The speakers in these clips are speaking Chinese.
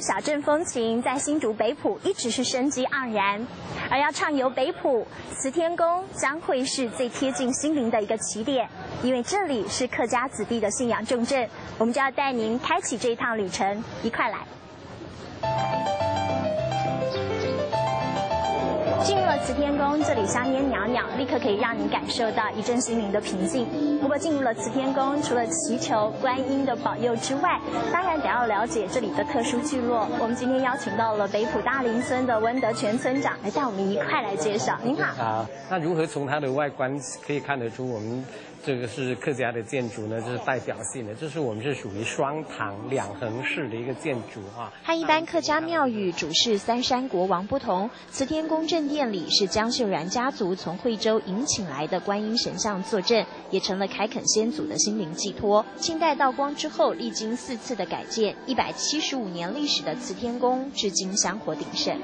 小镇风情在新竹北埔一直是生机盎然，而要畅游北埔，慈天宫将会是最贴近心灵的一个起点，因为这里是客家子弟的信仰重镇，我们就要带您开启这一趟旅程，一块来。进入了慈天宫，这里香烟袅袅，立刻可以让你感受到一阵心灵的平静。不过进入了慈天宫，除了祈求观音的保佑之外，当然得要了解这里的特殊聚落。我们今天邀请到了北埔大林村的温德全村长来带我们一块来介绍。您好。好，那如何从它的外观可以看得出我们这个是客家的建筑呢？这是代表性的，这是我们是属于双堂两横式的一个建筑啊。和一般客家庙宇主事三山国王不同，慈天宫正殿里是江秀然家族从惠州迎请来的观音神像坐镇，也成了凯垦先祖的心灵寄托。清代道光之后，历经4次的改建，175年历史的慈天宫至今香火鼎盛。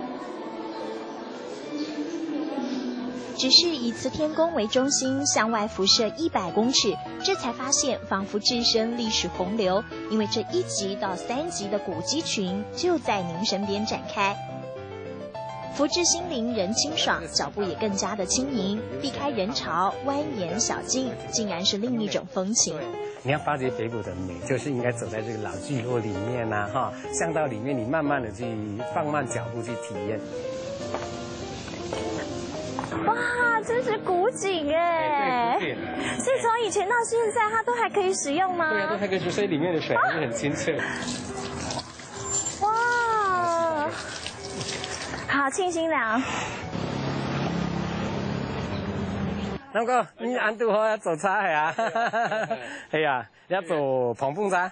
只是以慈天宫为中心，向外辐射100公尺，这才发现仿佛置身历史洪流，因为这1级到3级的古迹群就在您身边展开。福至心灵人清爽，脚步也更加的轻盈，避开人潮，蜿蜒小径，竟然是另一种风情。你要发掘北埔的美，就是应该走在这个老聚落里面呐，哈，巷道里面，你慢慢的去放慢脚步去体验。哇，这是古井哎！对，所以从以前到现在，它都还可以使用吗？对啊，都还可以使，所以里面的水还是很清澈。哇，好清新凉。南哥，你安度好要走差呀？哎呀，要走蓬蓬茶。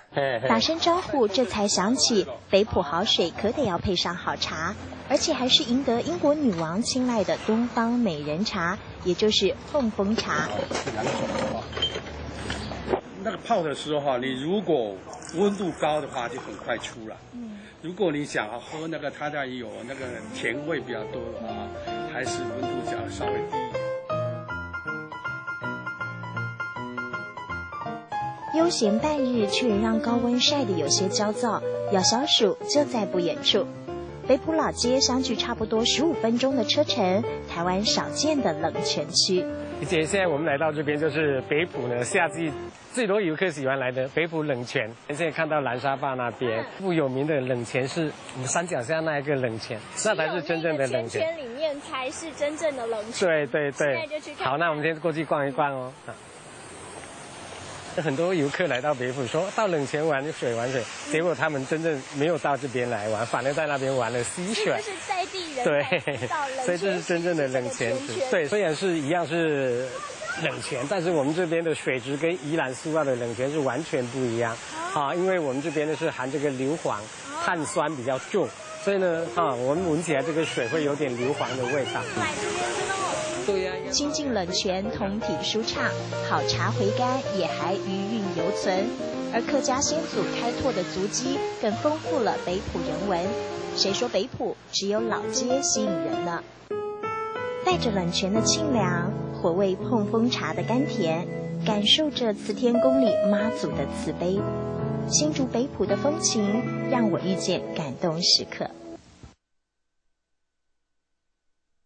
打声招呼，这才想起北埔好水可得要配上好茶。而且还是赢得英国女王青睐的东方美人茶，也就是碰风茶。那个泡的时候，你如果温度高的话，就很快出来。如果你想喝那个它有那个甜味比较多的话，还是温度较稍微低一点。悠闲半日，却让高温晒得有些焦躁，要消暑就在不远处。北埔老街相距差不多15分钟的车程，台湾少见的冷泉区。现在我们来到这边，就是北埔呢夏季最多游客喜欢来的北埔冷泉。现在看到蓝沙坝那边不有名的冷泉是我们山脚下那一个冷泉，那才是真正的冷泉。圈里面才是真正的冷泉。对对对。现在就去看看。好，那我们先过去逛一逛哦。很多游客来到北埔说到冷泉玩水，结果他们真正没有到这边来玩，反而在那边玩了溪水。这是在地人对，所以这是真正的冷泉池。对，虽然是一样是冷泉，但是我们这边的水质跟宜兰苏澳的冷泉是完全不一样。因为我们这边呢是含这个硫磺，碳酸比较重，所以呢我们闻起来这个水会有点硫磺的味道。对呀，亲近冷泉，通体舒畅，好茶回甘也还余韵犹存。而客家先祖开拓的足迹，更丰富了北埔人文。谁说北埔只有老街吸引人呢？带着冷泉的清凉，回味碰风茶的甘甜，感受着慈天宫里妈祖的慈悲。新竹北埔的风情，让我遇见感动时刻。